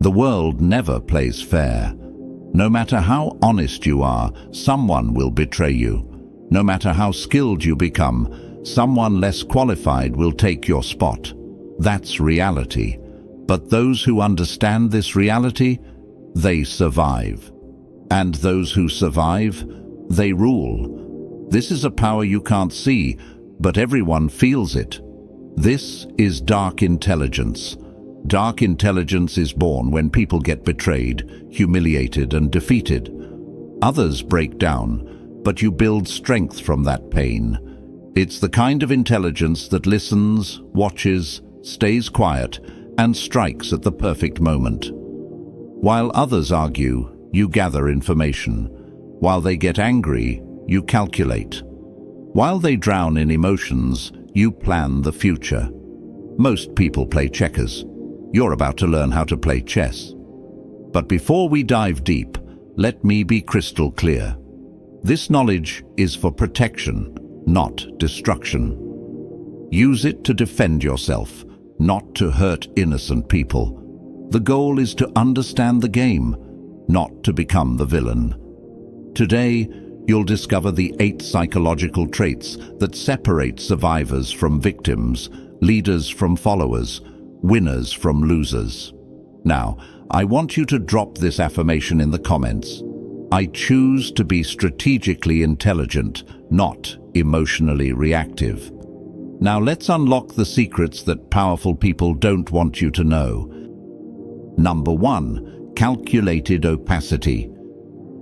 The world never plays fair. No matter how honest you are, someone will betray you. No matter how skilled you become, someone less qualified will take your spot. That's reality. But those who understand this reality, they survive. And those who survive, they rule. This is a power you can't see, but everyone feels it. This is dark intelligence. Dark intelligence is born when people get betrayed, humiliated, and defeated. Others break down, but you build strength from that pain. It's the kind of intelligence that listens, watches, stays quiet, and strikes at the perfect moment. While others argue, you gather information. While they get angry, you calculate. While they drown in emotions, you plan the future. Most people play checkers. You're about to learn how to play chess. But before we dive deep, let me be crystal clear. This knowledge is for protection, not destruction. Use it to defend yourself, not to hurt innocent people. The goal is to understand the game, not to become the villain. Today, you'll discover the 8 psychological traits that separate survivors from victims, leaders from followers, winners from losers. Now, I want you to drop this affirmation in the comments. I choose to be strategically intelligent, not emotionally reactive. Now let's unlock the secrets that powerful people don't want you to know. Number 1, calculated opacity.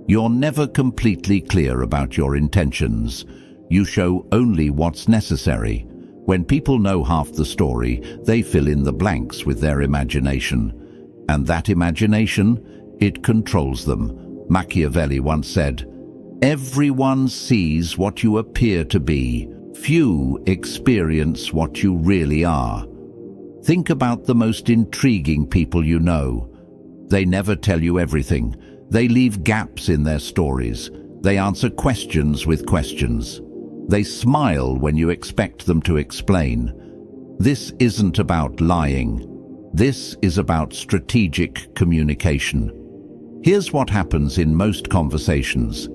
You're never completely clear about your intentions. You show only what's necessary. When people know half the story, they fill in the blanks with their imagination. And that imagination, it controls them. Machiavelli once said, "Everyone sees what you appear to be. Few experience what you really are." Think about the most intriguing people you know. They never tell you everything. They leave gaps in their stories. They answer questions with questions. They smile when you expect them to explain. This isn't about lying. This is about strategic communication. Here's what happens in most conversations.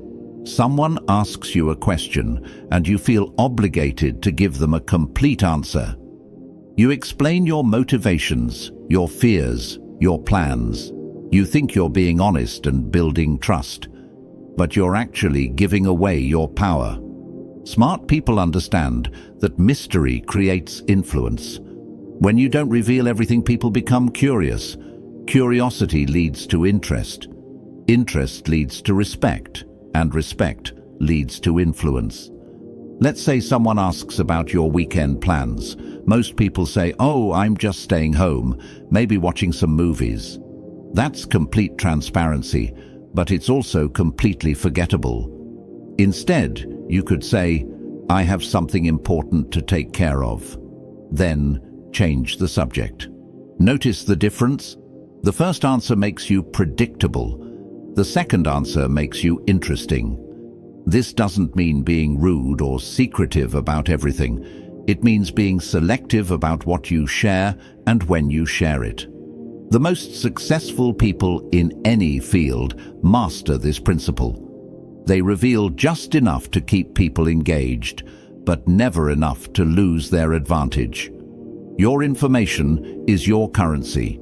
Someone asks you a question, and you feel obligated to give them a complete answer. You explain your motivations, your fears, your plans. You think you're being honest and building trust, but you're actually giving away your power. Smart people understand that mystery creates influence. When you don't reveal everything, people become curious. Curiosity leads to interest. Interest leads to respect, and respect leads to influence. Let's say someone asks about your weekend plans. Most people say, "Oh, I'm just staying home, maybe watching some movies." That's complete transparency, but it's also completely forgettable. Instead, you could say, "I have something important to take care of." Then change the subject. Notice the difference? The first answer makes you predictable. The second answer makes you interesting. This doesn't mean being rude or secretive about everything. It means being selective about what you share and when you share it. The most successful people in any field master this principle. They reveal just enough to keep people engaged, but never enough to lose their advantage. Your information is your currency.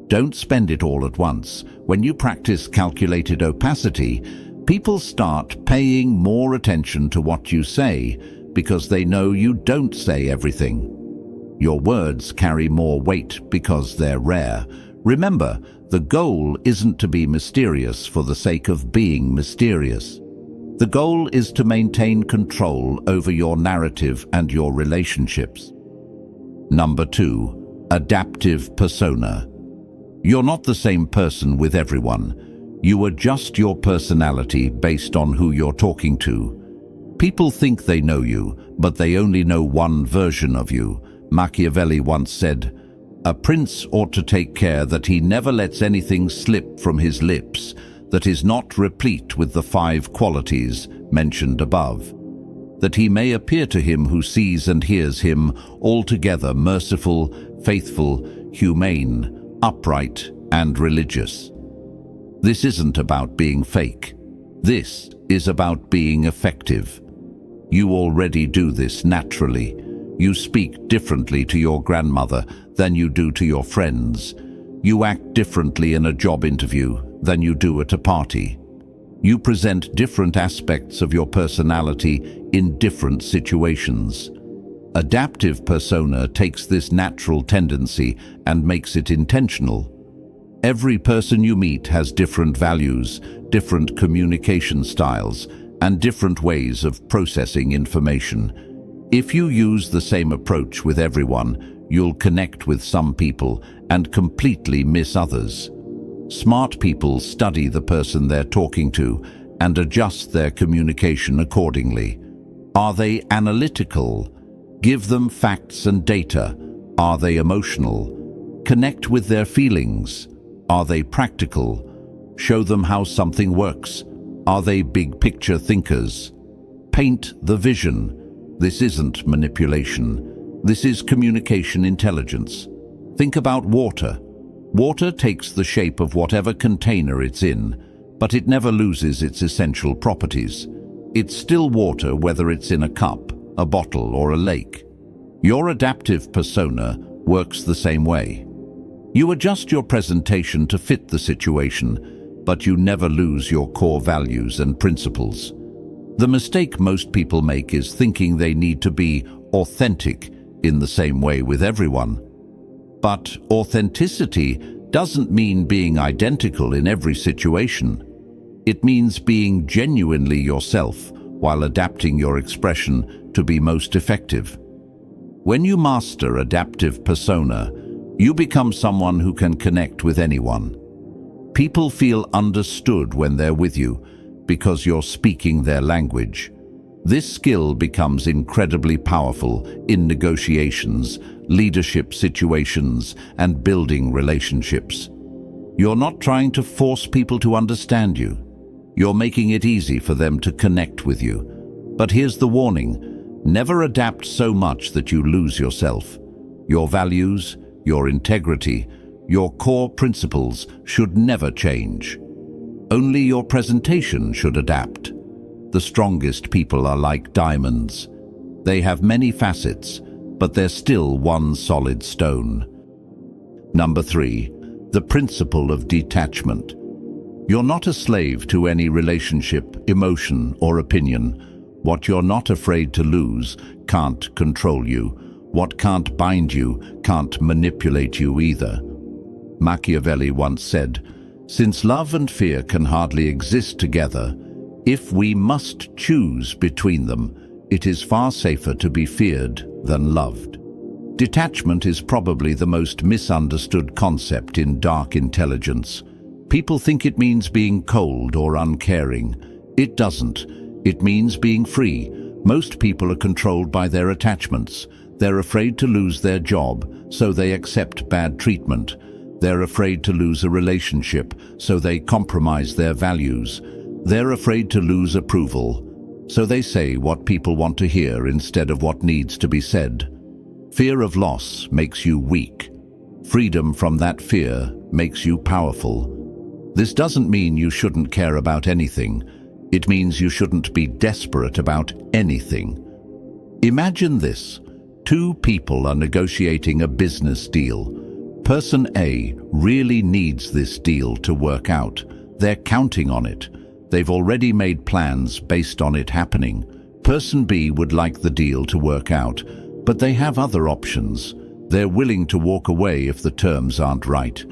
Don't spend it all at once. When you practice calculated opacity, people start paying more attention to what you say because they know you don't say everything. Your words carry more weight because they're rare. Remember, the goal isn't to be mysterious for the sake of being mysterious. The goal is to maintain control over your narrative and your relationships. Number 2, adaptive persona. You're not the same person with everyone. You adjust your personality based on who you're talking to. People think they know you, but they only know one version of you. Machiavelli once said, "A prince ought to take care that he never lets anything slip from his lips that is not replete with the 5 qualities mentioned above, that he may appear to him who sees and hears him altogether merciful, faithful, humane, upright, and religious. This isn't about being fake. This is about being effective. You already do this naturally. You speak differently to your grandmother than you do to your friends. You act differently in a job interview than you do at a party. You present different aspects of your personality in different situations. Adaptive persona takes this natural tendency and makes it intentional. Every person you meet has different values, different communication styles, and different ways of processing information. If you use the same approach with everyone, you'll connect with some people and completely miss others. Smart people study the person they're talking to and adjust their communication accordingly. Are they analytical? Give them facts and data. Are they emotional? Connect with their feelings. Are they practical? Show them how something works. Are they big picture thinkers? Paint the vision. This isn't manipulation. This is communication intelligence. Think about water. Water takes the shape of whatever container it's in, but it never loses its essential properties. It's still water whether it's in a cup, a bottle, or a lake. Your adaptive persona works the same way. You adjust your presentation to fit the situation, but you never lose your core values and principles. The mistake most people make is thinking they need to be authentic in the same way with everyone. But authenticity doesn't mean being identical in every situation. It means being genuinely yourself while adapting your expression to be most effective. When you master adaptive persona, you become someone who can connect with anyone. People feel understood when they're with you because you're speaking their language. This skill becomes incredibly powerful in negotiations, leadership situations, and building relationships. You're not trying to force people to understand you. You're making it easy for them to connect with you. But here's the warning: never adapt so much that you lose yourself. Your values, your integrity, your core principles should never change. Only your presentation should adapt. The strongest people are like diamonds. They have many facets, but they're still one solid stone. Number 3, the principle of detachment. You're not a slave to any relationship, emotion, or opinion. What you're not afraid to lose can't control you. What can't bind you can't manipulate you either. Machiavelli once said, "Since love and fear can hardly exist together, if we must choose between them, it is far safer to be feared than loved." Detachment is probably the most misunderstood concept in dark intelligence. People think it means being cold or uncaring. It doesn't. It means being free. Most people are controlled by their attachments. They're afraid to lose their job, so they accept bad treatment. They're afraid to lose a relationship, so they compromise their values. They're afraid to lose approval, so they say what people want to hear instead of what needs to be said. Fear of loss makes you weak. Freedom from that fear makes you powerful. This doesn't mean you shouldn't care about anything. It means you shouldn't be desperate about anything. Imagine this. 2 people are negotiating a business deal. Person A really needs this deal to work out. They're counting on it. They've already made plans based on it happening. Person B would like the deal to work out, but they have other options. They're willing to walk away if the terms aren't right.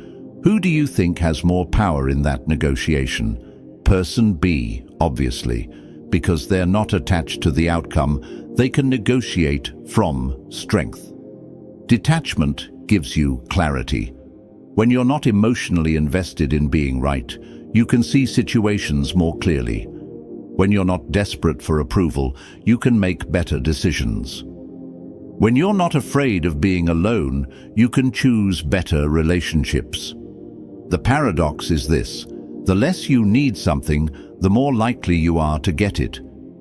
Who do you think has more power in that negotiation? Person B, obviously. Because they're not attached to the outcome, they can negotiate from strength. Detachment gives you clarity. When you're not emotionally invested in being right, you can see situations more clearly. When you're not desperate for approval, you can make better decisions. When you're not afraid of being alone, you can choose better relationships. The paradox is this: the less you need something, the more likely you are to get it.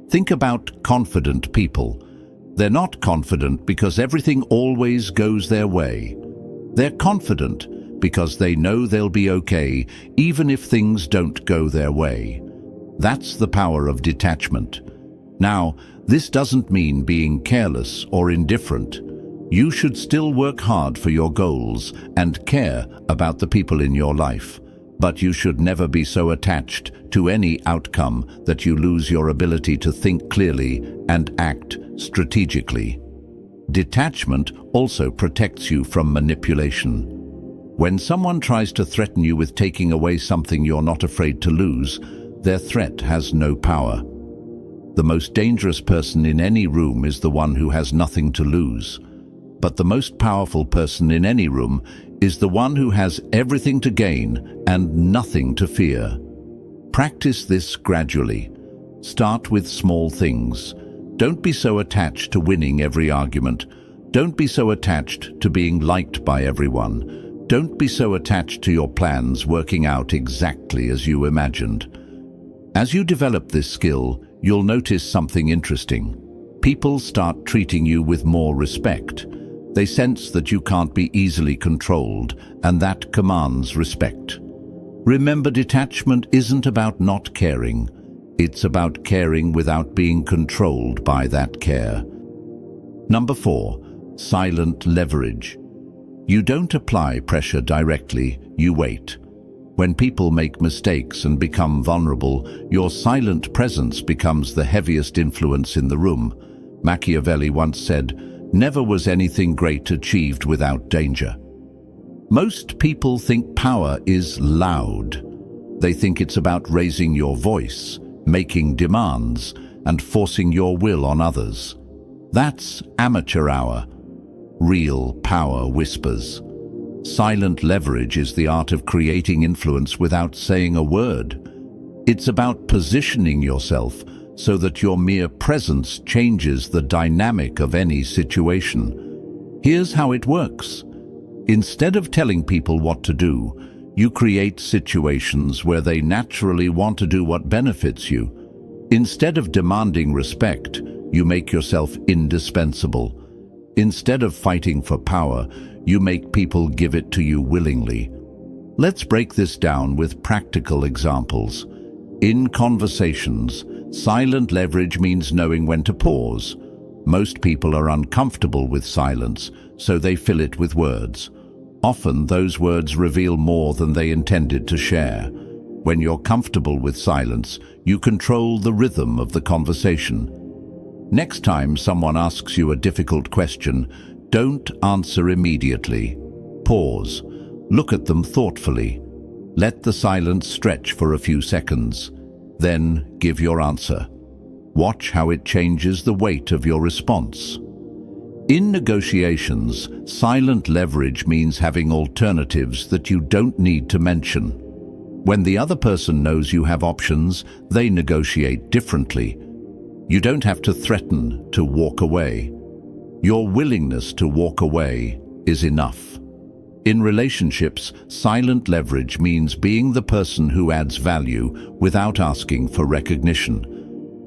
Think about confident people. They're not confident because everything always goes their way. They're confident because they know they'll be okay even if things don't go their way. That's the power of detachment. Now, this doesn't mean being careless or indifferent. You should still work hard for your goals and care about the people in your life, but you should never be so attached to any outcome that you lose your ability to think clearly and act strategically. Detachment also protects you from manipulation. When someone tries to threaten you with taking away something you're not afraid to lose, their threat has no power. The most dangerous person in any room is the one who has nothing to lose. But the most powerful person in any room is the one who has everything to gain and nothing to fear. Practice this gradually. Start with small things. Don't be so attached to winning every argument. Don't be so attached to being liked by everyone. Don't be so attached to your plans working out exactly as you imagined. As you develop this skill, you'll notice something interesting. People start treating you with more respect. They sense that you can't be easily controlled, and that commands respect. Remember, detachment isn't about not caring. It's about caring without being controlled by that care. Number 4, silent leverage. You don't apply pressure directly, you wait. When people make mistakes and become vulnerable, your silent presence becomes the heaviest influence in the room. Machiavelli once said, "Never was anything great achieved without danger." Most people think power is loud. They think it's about raising your voice, making demands, and forcing your will on others. That's amateur hour. Real power whispers. Silent leverage is the art of creating influence without saying a word. It's about positioning yourself so that your mere presence changes the dynamic of any situation. Here's how it works. Instead of telling people what to do, you create situations where they naturally want to do what benefits you. Instead of demanding respect, you make yourself indispensable. Instead of fighting for power, you make people give it to you willingly. Let's break this down with practical examples. In conversations, silent leverage means knowing when to pause. Most people are uncomfortable with silence, so they fill it with words. Often those words reveal more than they intended to share. When you're comfortable with silence, you control the rhythm of the conversation. Next time someone asks you a difficult question, don't answer immediately. Pause. Look at them thoughtfully. Let the silence stretch for a few seconds. Then give your answer. Watch how it changes the weight of your response. In negotiations, silent leverage means having alternatives that you don't need to mention. When the other person knows you have options, they negotiate differently. You don't have to threaten to walk away. Your willingness to walk away is enough. In relationships, silent leverage means being the person who adds value without asking for recognition.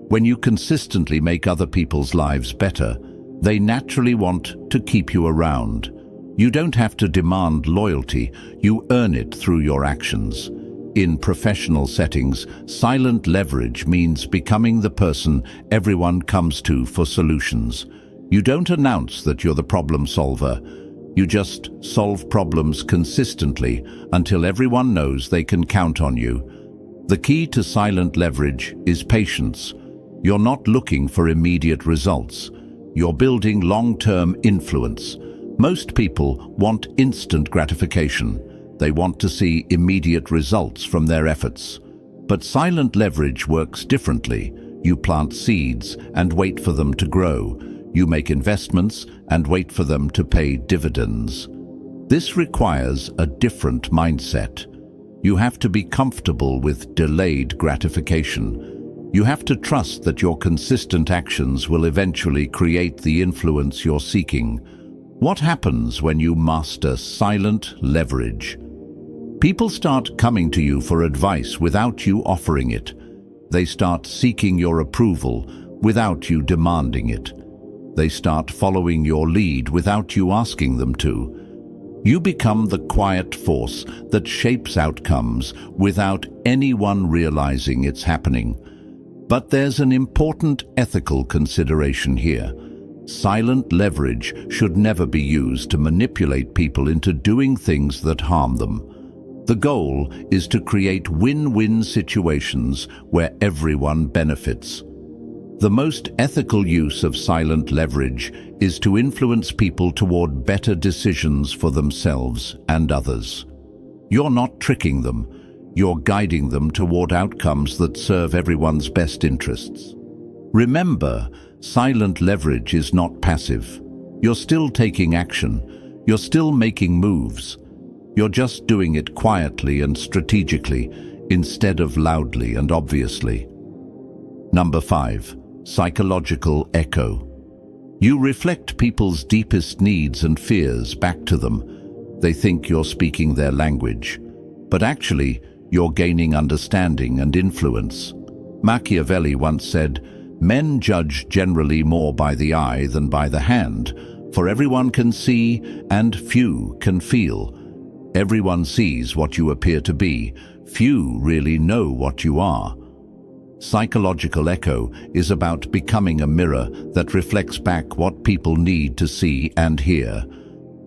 When you consistently make other people's lives better, they naturally want to keep you around. You don't have to demand loyalty, you earn it through your actions. In professional settings, silent leverage means becoming the person everyone comes to for solutions. You don't announce that you're the problem solver. You just solve problems consistently until everyone knows they can count on you. The key to silent leverage is patience. You're not looking for immediate results. You're building long-term influence. Most people want instant gratification. They want to see immediate results from their efforts. But silent leverage works differently. You plant seeds and wait for them to grow. You make investments and wait for them to pay dividends. This requires a different mindset. You have to be comfortable with delayed gratification. You have to trust that your consistent actions will eventually create the influence you're seeking. What happens when you master silent leverage? People start coming to you for advice without you offering it. They start seeking your approval without you demanding it. They start following your lead without you asking them to. You become the quiet force that shapes outcomes without anyone realizing it's happening. But there's an important ethical consideration here. Silent leverage should never be used to manipulate people into doing things that harm them. The goal is to create win-win situations where everyone benefits. The most ethical use of silent leverage is to influence people toward better decisions for themselves and others. You're not tricking them, you're guiding them toward outcomes that serve everyone's best interests. Remember, silent leverage is not passive. You're still taking action, you're still making moves. You're just doing it quietly and strategically, instead of loudly and obviously. Number 5. Psychological echo. You reflect people's deepest needs and fears back to them. They think you're speaking their language, but actually, you're gaining understanding and influence. Machiavelli once said, "Men judge generally more by the eye than by the hand, for everyone can see and few can feel." Everyone sees what you appear to be. Few really know what you are. Psychological echo is about becoming a mirror that reflects back what people need to see and hear.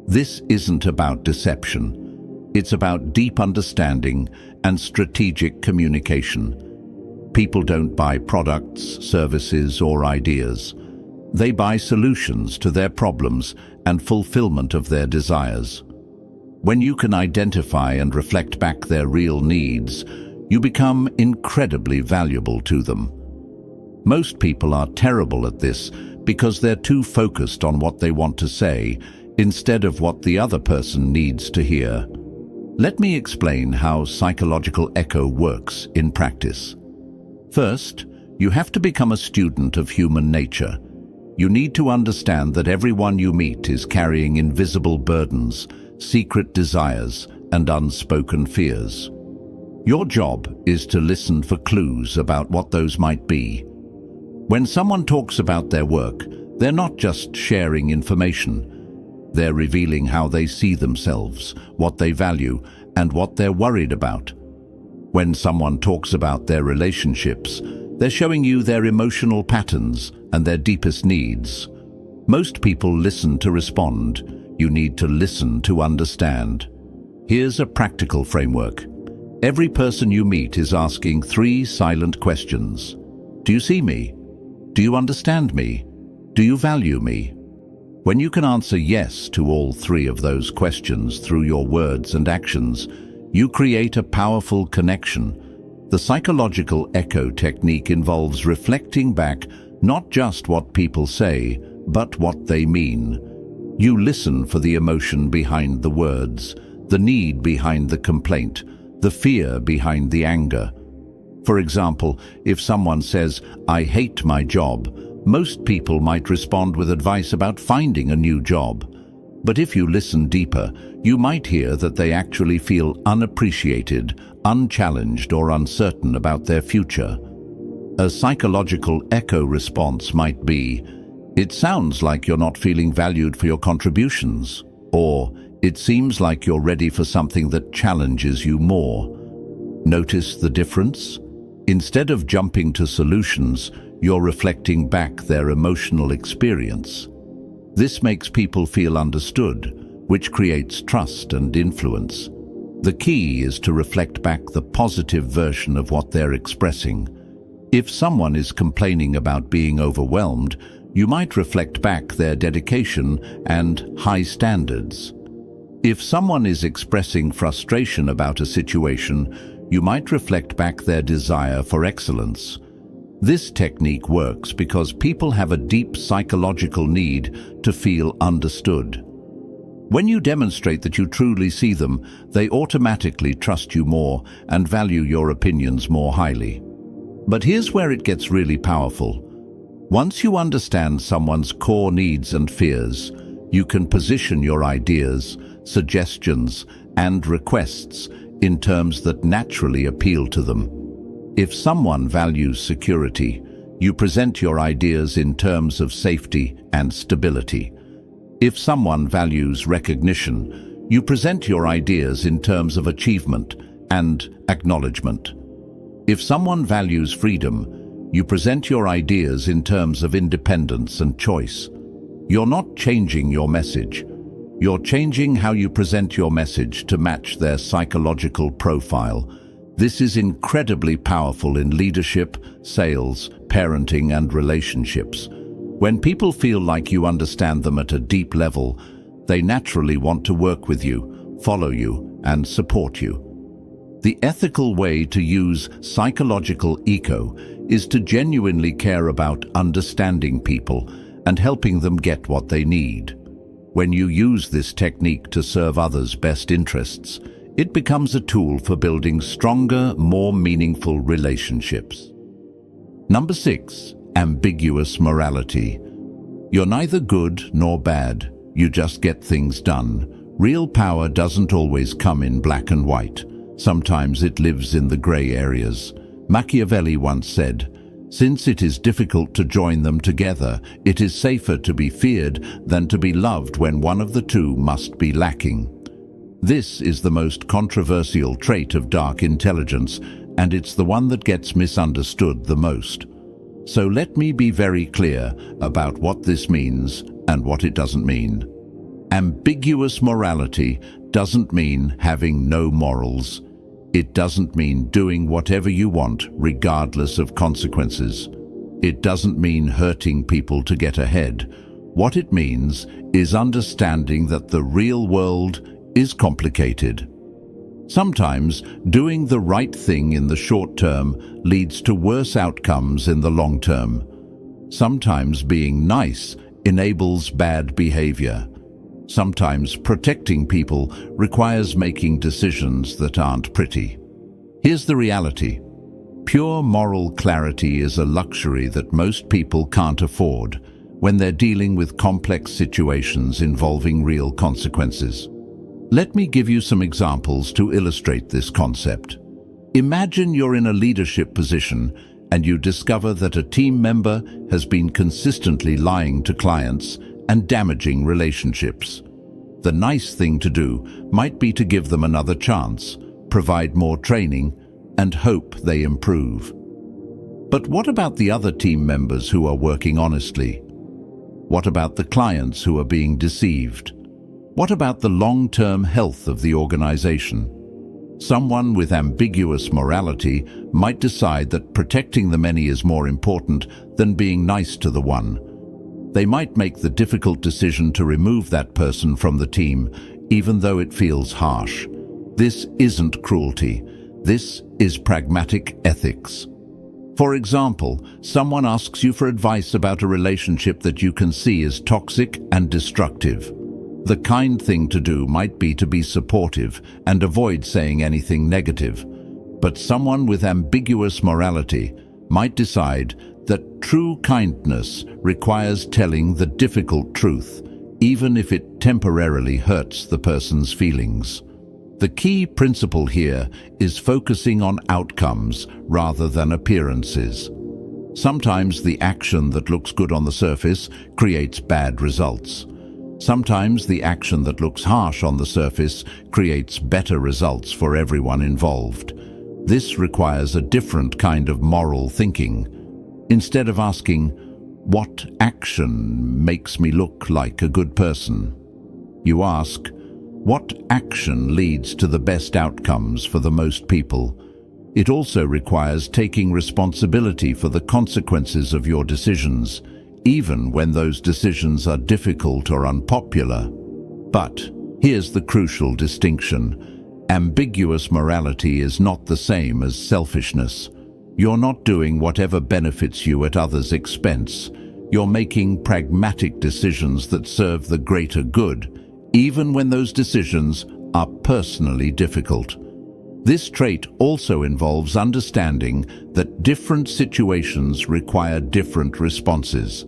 This isn't about deception. It's about deep understanding and strategic communication. People don't buy products, services, or ideas. They buy solutions to their problems and fulfillment of their desires. When you can identify and reflect back their real needs, you become incredibly valuable to them. Most people are terrible at this because they're too focused on what they want to say instead of what the other person needs to hear. Let me explain how psychological echo works in practice. First, you have to become a student of human nature. You need to understand that everyone you meet is carrying invisible burdens, secret desires, and unspoken fears. Your job is to listen for clues about what those might be. When someone talks about their work, they're not just sharing information. They're revealing how they see themselves, what they value, and what they're worried about. When someone talks about their relationships, they're showing you their emotional patterns and their deepest needs. Most people listen to respond. You need to listen to understand. Here's a practical framework. Every person you meet is asking 3 silent questions. Do you see me? Do you understand me? Do you value me? When you can answer yes to all 3 of those questions through your words and actions, you create a powerful connection. The psychological echo technique involves reflecting back not just what people say, but what they mean. You listen for the emotion behind the words, the need behind the complaint, the fear behind the anger. For example, if someone says, "I hate my job," most people might respond with advice about finding a new job. But if you listen deeper, you might hear that they actually feel unappreciated, unchallenged, or uncertain about their future. A psychological echo response might be, "It sounds like you're not feeling valued for your contributions," or "It seems like you're ready for something that challenges you more." Notice the difference? Instead of jumping to solutions, you're reflecting back their emotional experience. This makes people feel understood, which creates trust and influence. The key is to reflect back the positive version of what they're expressing. If someone is complaining about being overwhelmed, you might reflect back their dedication and high standards. If someone is expressing frustration about a situation, you might reflect back their desire for excellence. This technique works because people have a deep psychological need to feel understood. When you demonstrate that you truly see them, they automatically trust you more and value your opinions more highly. But here's where it gets really powerful. Once you understand someone's core needs and fears, you can position your ideas, suggestions, and requests in terms that naturally appeal to them. If someone values security, you present your ideas in terms of safety and stability. If someone values recognition, You present your ideas in terms of achievement and acknowledgement. If someone values freedom, you present your ideas in terms of independence and choice. You're not changing your message. You're changing how you present your message to match their psychological profile. This is incredibly powerful in leadership, sales, parenting, and relationships. When people feel like you understand them at a deep level, they naturally want to work with you, follow you, and support you. The ethical way to use psychological eco is to genuinely care about understanding people and helping them get what they need. When you use this technique to serve others' best interests, it becomes a tool for building stronger, more meaningful relationships. Number 6, ambiguous morality. You're neither good nor bad, you just get things done. Real power doesn't always come in black and white. Sometimes it lives in the gray areas. Machiavelli once said, "Since it is difficult to join them together, it is safer to be feared than to be loved when one of the two must be lacking." This is the most controversial trait of dark intelligence, and it's the one that gets misunderstood the most. So let me be very clear about what this means and what it doesn't mean. Ambiguous morality doesn't mean having no morals. It doesn't mean doing whatever you want, regardless of consequences. It doesn't mean hurting people to get ahead. What it means is understanding that the real world is complicated. Sometimes doing the right thing in the short term leads to worse outcomes in the long term. Sometimes being nice enables bad behavior. Sometimes protecting people requires making decisions that aren't pretty. Here's the reality. Pure moral clarity is a luxury that most people can't afford when they're dealing with complex situations involving real consequences. Let me give you some examples to illustrate this concept. Imagine you're in a leadership position and you discover that a team member has been consistently lying to clients and damaging relationships. The nice thing to do might be to give them another chance, provide more training, and hope they improve. But what about the other team members who are working honestly? What about the clients who are being deceived? What about the long-term health of the organization? Someone with ambiguous morality might decide that protecting the many is more important than being nice to the one. They might make the difficult decision to remove that person from the team, even though it feels harsh. This isn't cruelty. This is pragmatic ethics. For example, someone asks you for advice about a relationship that you can see is toxic and destructive. The kind thing to do might be to be supportive and avoid saying anything negative. But someone with ambiguous morality might decide that true kindness requires telling the difficult truth, even if it temporarily hurts the person's feelings. The key principle here is focusing on outcomes rather than appearances. Sometimes the action that looks good on the surface creates bad results. Sometimes the action that looks harsh on the surface creates better results for everyone involved. This requires a different kind of moral thinking. Instead of asking, "What action makes me look like a good person?" you ask, "What action leads to the best outcomes for the most people?" It also requires taking responsibility for the consequences of your decisions, even when those decisions are difficult or unpopular. But here's the crucial distinction. Ambiguous morality is not the same as selfishness. You're not doing whatever benefits you at others' expense. You're making pragmatic decisions that serve the greater good, even when those decisions are personally difficult. This trait also involves understanding that different situations require different responses.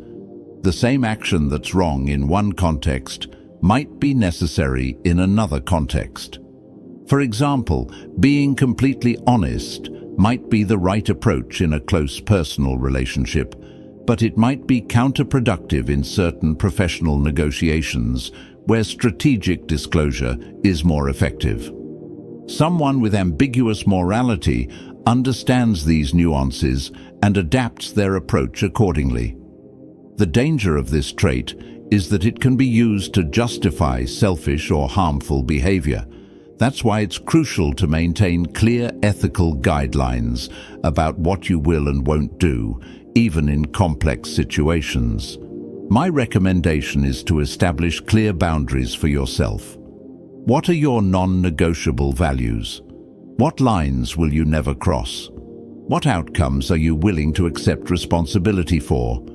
The same action that's wrong in one context might be necessary in another context. For example, being completely honest might be the right approach in a close personal relationship, but it might be counterproductive in certain professional negotiations where strategic disclosure is more effective. Someone with ambiguous morality understands these nuances and adapts their approach accordingly. The danger of this trait is that it can be used to justify selfish or harmful behavior. That's why it's crucial to maintain clear ethical guidelines about what you will and won't do, even in complex situations. My recommendation is to establish clear boundaries for yourself. What are your non-negotiable values? What lines will you never cross? What outcomes are you willing to accept responsibility for?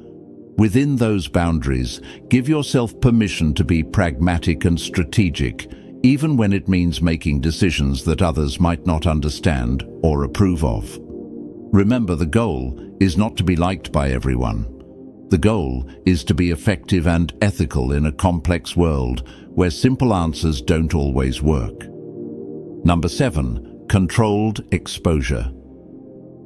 Within those boundaries, give yourself permission to be pragmatic and strategic, even when it means making decisions that others might not understand or approve of. Remember, the goal is not to be liked by everyone. The goal is to be effective and ethical in a complex world where simple answers don't always work. Number 7, controlled exposure.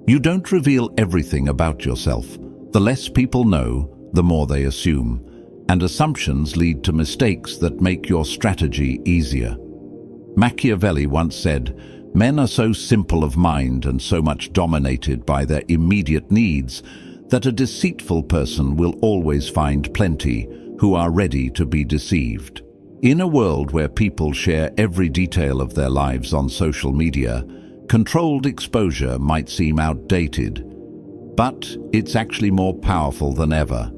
You don't reveal everything about yourself. The less people know, the more they assume, and assumptions lead to mistakes that make your strategy easier. Machiavelli once said, "Men are so simple of mind and so much dominated by their immediate needs that a deceitful person will always find plenty who are ready to be deceived." In a world where people share every detail of their lives on social media, controlled exposure might seem outdated, but it's actually more powerful than ever.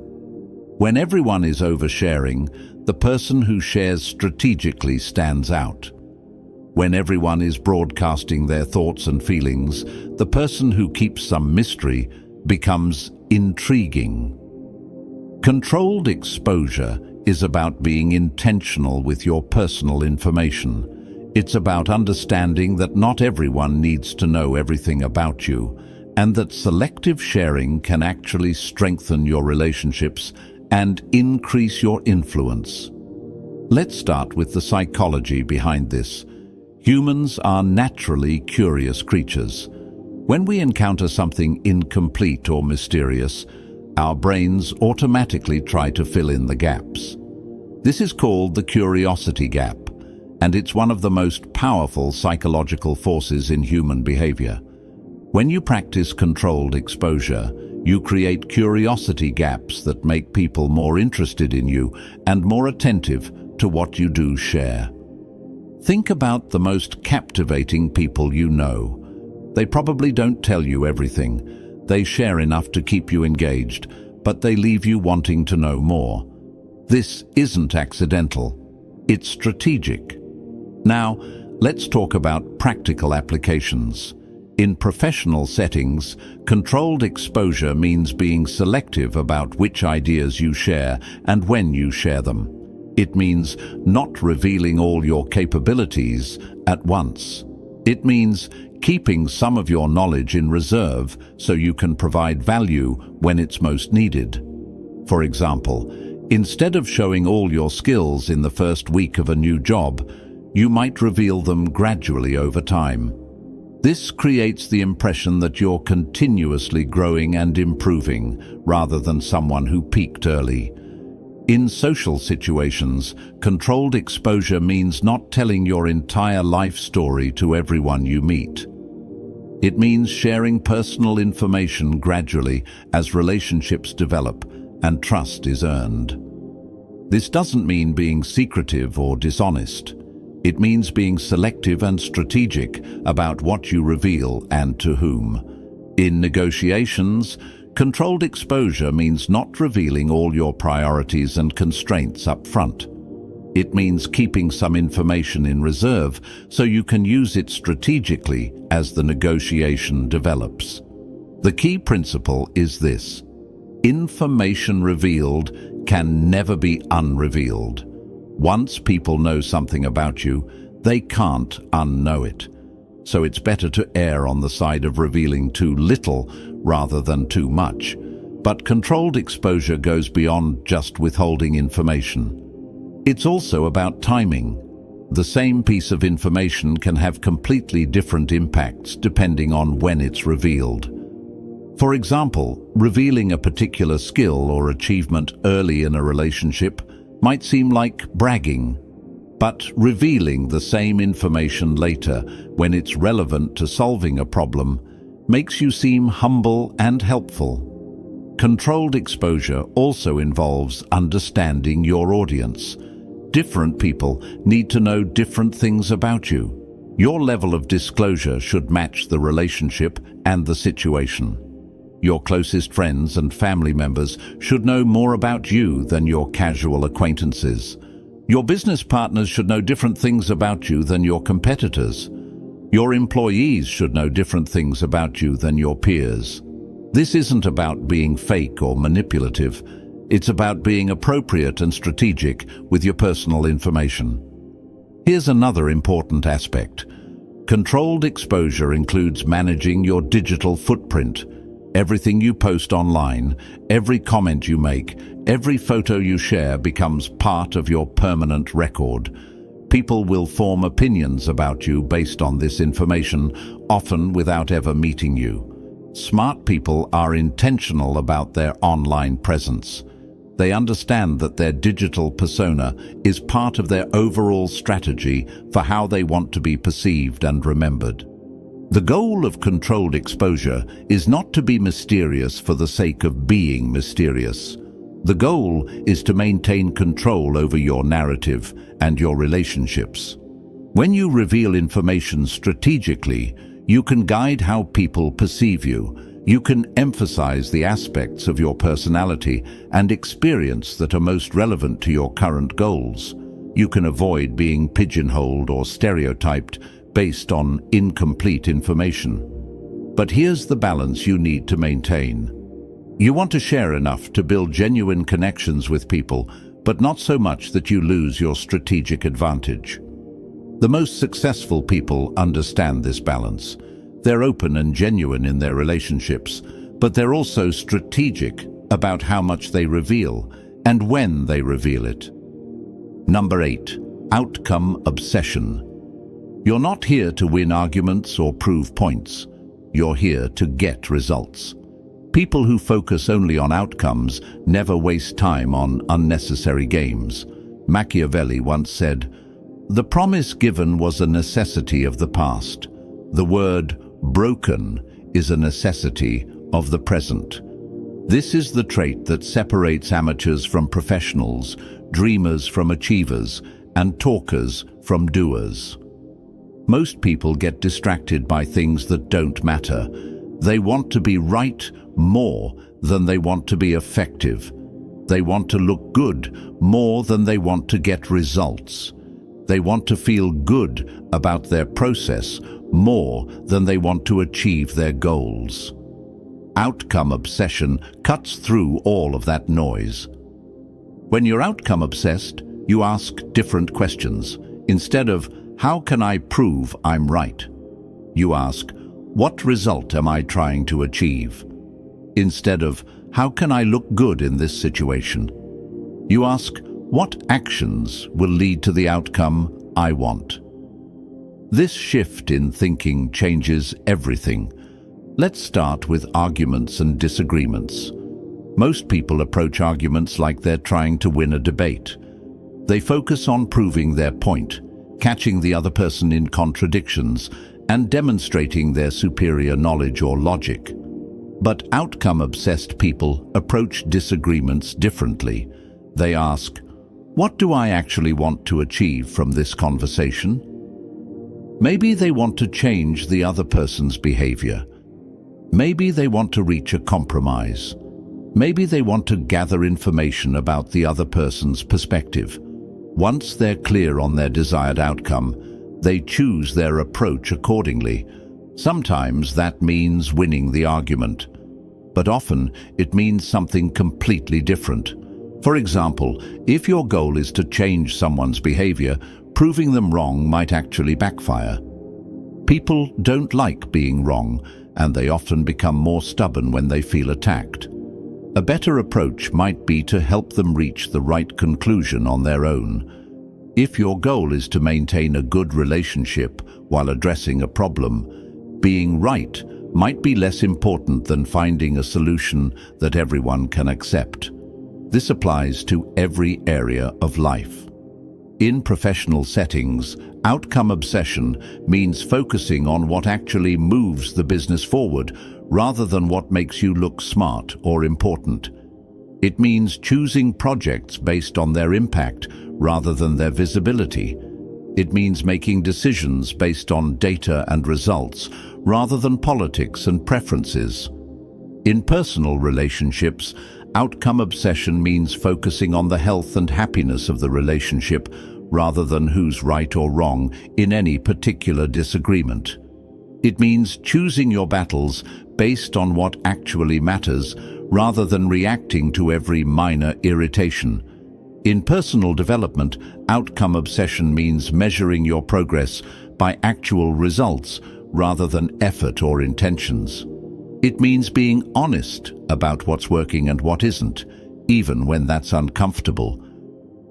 When everyone is oversharing, the person who shares strategically stands out. When everyone is broadcasting their thoughts and feelings, the person who keeps some mystery becomes intriguing. Controlled exposure is about being intentional with your personal information. It's about understanding that not everyone needs to know everything about you, and that selective sharing can actually strengthen your relationships and increase your influence. Let's start with the psychology behind this. Humans are naturally curious creatures. When we encounter something incomplete or mysterious, our brains automatically try to fill in the gaps. This is called the curiosity gap, and it's one of the most powerful psychological forces in human behavior. When you practice controlled exposure, you create curiosity gaps that make people more interested in you and more attentive to what you do share. Think about the most captivating people you know. They probably don't tell you everything. They share enough to keep you engaged, but they leave you wanting to know more. This isn't accidental. It's strategic. Now, let's talk about practical applications. In professional settings, controlled exposure means being selective about which ideas you share and when you share them. It means not revealing all your capabilities at once. It means keeping some of your knowledge in reserve so you can provide value when it's most needed. For example, instead of showing all your skills in the first week of a new job, you might reveal them gradually over time. This creates the impression that you're continuously growing and improving, rather than someone who peaked early. In social situations, controlled exposure means not telling your entire life story to everyone you meet. It means sharing personal information gradually as relationships develop and trust is earned. This doesn't mean being secretive or dishonest. It means being selective and strategic about what you reveal and to whom. In negotiations, controlled exposure means not revealing all your priorities and constraints up front. It means keeping some information in reserve so you can use it strategically as the negotiation develops. The key principle is this: information revealed can never be unrevealed. Once people know something about you, they can't unknow it. So it's better to err on the side of revealing too little rather than too much. But controlled exposure goes beyond just withholding information. It's also about timing. The same piece of information can have completely different impacts depending on when it's revealed. For example, revealing a particular skill or achievement early in a relationship might seem like bragging, but revealing the same information later when it's relevant to solving a problem makes you seem humble and helpful. Controlled exposure also involves understanding your audience. Different people need to know different things about you. Your level of disclosure should match the relationship and the situation. Your closest friends and family members should know more about you than your casual acquaintances. Your business partners should know different things about you than your competitors. Your employees should know different things about you than your peers. This isn't about being fake or manipulative. It's about being appropriate and strategic with your personal information. Here's another important aspect. Controlled exposure includes managing your digital footprint. Everything you post online, every comment you make, every photo you share becomes part of your permanent record. People will form opinions about you based on this information, often without ever meeting you. Smart people are intentional about their online presence. They understand that their digital persona is part of their overall strategy for how they want to be perceived and remembered. The goal of controlled exposure is not to be mysterious for the sake of being mysterious. The goal is to maintain control over your narrative and your relationships. When you reveal information strategically, you can guide how people perceive you. You can emphasize the aspects of your personality and experience that are most relevant to your current goals. You can avoid being pigeonholed or stereotyped based on incomplete information. But here's the balance you need to maintain. You want to share enough to build genuine connections with people, but not so much that you lose your strategic advantage. The most successful people understand this balance. They're open and genuine in their relationships, but they're also strategic about how much they reveal and when they reveal it. Number 8, outcome obsession. You're not here to win arguments or prove points. You're here to get results. People who focus only on outcomes never waste time on unnecessary games. Machiavelli once said, "The promise given was a necessity of the past. The word broken is a necessity of the present." This is the trait that separates amateurs from professionals, dreamers from achievers, and talkers from doers. Most people get distracted by things that don't matter. They want to be right more than they want to be effective. They want to look good more than they want to get results. They want to feel good about their process more than they want to achieve their goals. Outcome obsession cuts through all of that noise. When you're outcome obsessed, you ask different questions. Instead of, "How can I prove I'm right?" you ask, "What result am I trying to achieve?" Instead of, "How can I look good in this situation?" you ask, "What actions will lead to the outcome I want?" This shift in thinking changes everything. Let's start with arguments and disagreements. Most people approach arguments like they're trying to win a debate. They focus on proving their point, catching the other person in contradictions, and demonstrating their superior knowledge or logic. But outcome-obsessed people approach disagreements differently. They ask, "What do I actually want to achieve from this conversation?" Maybe they want to change the other person's behavior. Maybe they want to reach a compromise. Maybe they want to gather information about the other person's perspective. Once they're clear on their desired outcome, they choose their approach accordingly. Sometimes that means winning the argument, but often it means something completely different. For example, if your goal is to change someone's behavior, proving them wrong might actually backfire. People don't like being wrong, and they often become more stubborn when they feel attacked. A better approach might be to help them reach the right conclusion on their own. If your goal is to maintain a good relationship while addressing a problem, being right might be less important than finding a solution that everyone can accept. This applies to every area of life. In professional settings, outcome obsession means focusing on what actually moves the business forward rather than what makes you look smart or important. It means choosing projects based on their impact rather than their visibility. It means making decisions based on data and results rather than politics and preferences. In personal relationships, outcome obsession means focusing on the health and happiness of the relationship rather than who's right or wrong in any particular disagreement. It means choosing your battles based on what actually matters rather than reacting to every minor irritation. In personal development, outcome obsession means measuring your progress by actual results rather than effort or intentions. It means being honest about what's working and what isn't, even when that's uncomfortable.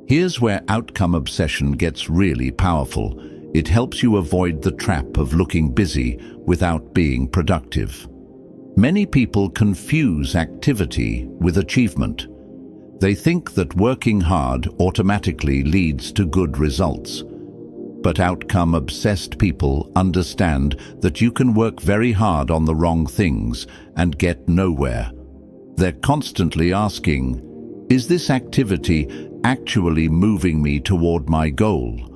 Here's where outcome obsession gets really powerful. It helps you avoid the trap of looking busy without being productive. Many people confuse activity with achievement. They think that working hard automatically leads to good results. But outcome-obsessed people understand that you can work very hard on the wrong things and get nowhere. They're constantly asking, is this activity actually moving me toward my goal?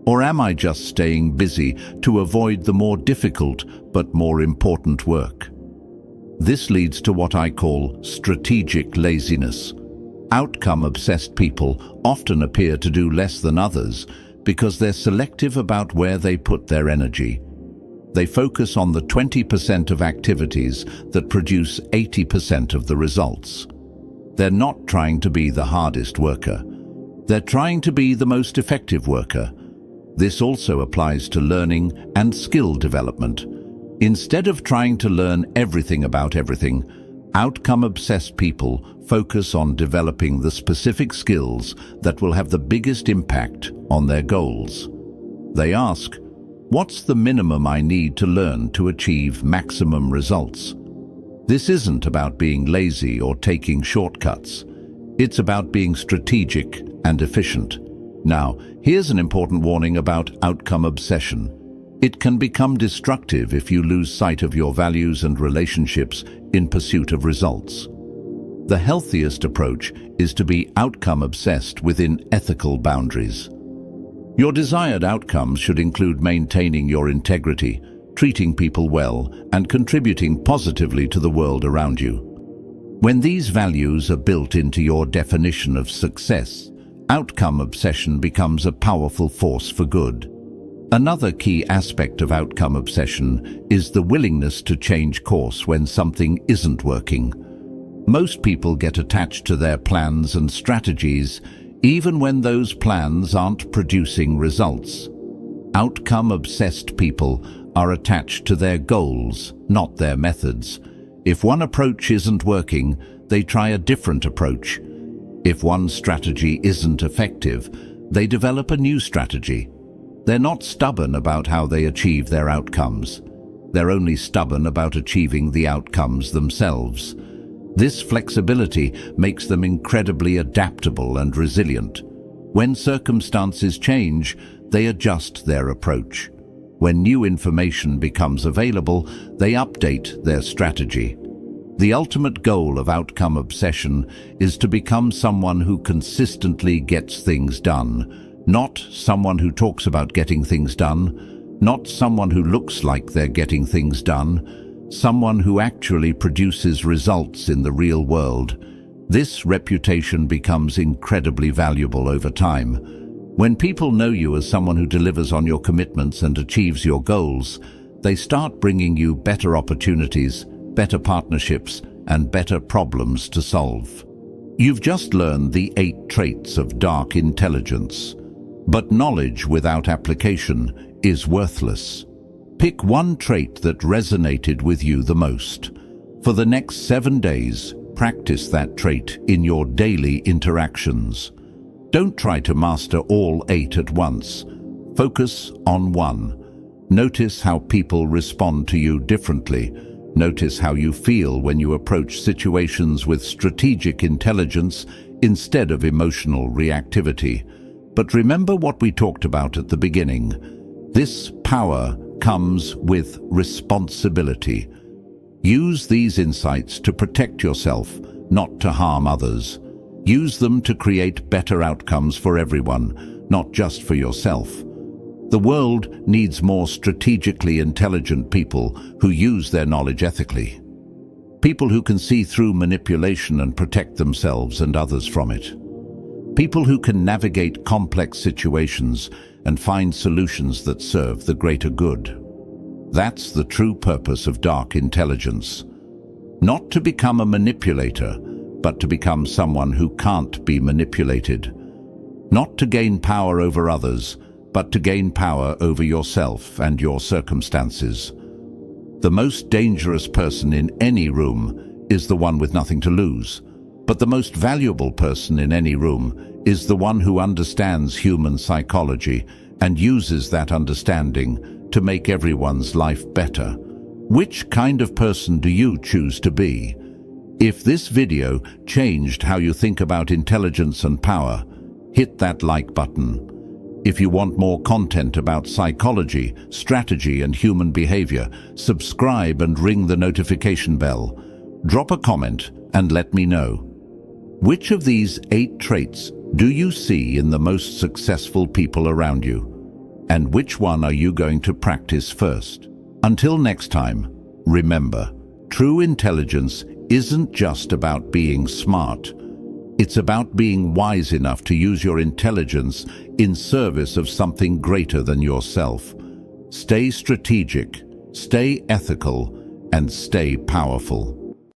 Or am I just staying busy to avoid the more difficult but more important work? This leads to what I call strategic laziness. Outcome-obsessed people often appear to do less than others because they're selective about where they put their energy. They focus on the 20% of activities that produce 80% of the results. They're not trying to be the hardest worker. They're trying to be the most effective worker. This also applies to learning and skill development. Instead of trying to learn everything about everything, outcome-obsessed people focus on developing the specific skills that will have the biggest impact on their goals. They ask, what's the minimum I need to learn to achieve maximum results? This isn't about being lazy or taking shortcuts. It's about being strategic and efficient. Now, here's an important warning about outcome obsession. It can become destructive if you lose sight of your values and relationships in pursuit of results. The healthiest approach is to be outcome-obsessed within ethical boundaries. Your desired outcomes should include maintaining your integrity, treating people well, and contributing positively to the world around you. When these values are built into your definition of success, outcome obsession becomes a powerful force for good. Another key aspect of outcome obsession is the willingness to change course when something isn't working. Most people get attached to their plans and strategies, even when those plans aren't producing results. Outcome-obsessed people are attached to their goals, not their methods. If one approach isn't working, they try a different approach. If one strategy isn't effective, they develop a new strategy. They're not stubborn about how they achieve their outcomes. They're only stubborn about achieving the outcomes themselves. This flexibility makes them incredibly adaptable and resilient. When circumstances change, they adjust their approach. When new information becomes available, they update their strategy. The ultimate goal of outcome obsession is to become someone who consistently gets things done, not someone who talks about getting things done, not someone who looks like they're getting things done, someone who actually produces results in the real world. This reputation becomes incredibly valuable over time. When people know you as someone who delivers on your commitments and achieves your goals, they start bringing you better opportunities, better partnerships, and better problems to solve. You've just learned the 8 traits of dark intelligence. But knowledge without application is worthless. Pick one trait that resonated with you the most. For the next 7 days, practice that trait in your daily interactions. Don't try to master all 8 at once. Focus on one. Notice how people respond to you differently. Notice how you feel when you approach situations with strategic intelligence instead of emotional reactivity. But remember what we talked about at the beginning. This power comes with responsibility. Use these insights to protect yourself, not to harm others. Use them to create better outcomes for everyone, not just for yourself. The world needs more strategically intelligent people who use their knowledge ethically. People who can see through manipulation and protect themselves and others from it. People who can navigate complex situations and find solutions that serve the greater good. That's the true purpose of dark intelligence. Not to become a manipulator, but to become someone who can't be manipulated. Not to gain power over others, but to gain power over yourself and your circumstances. The most dangerous person in any room is the one with nothing to lose. But the most valuable person in any room is the one who understands human psychology and uses that understanding to make everyone's life better. Which kind of person do you choose to be? If this video changed how you think about intelligence and power, hit that like button. If you want more content about psychology, strategy, and human behavior, subscribe and ring the notification bell. Drop a comment and let me know. Which of these 8 traits do you see in the most successful people around you? And which one are you going to practice first? Until next time, remember, true intelligence isn't just about being smart. It's about being wise enough to use your intelligence in service of something greater than yourself. Stay strategic, stay ethical, and stay powerful.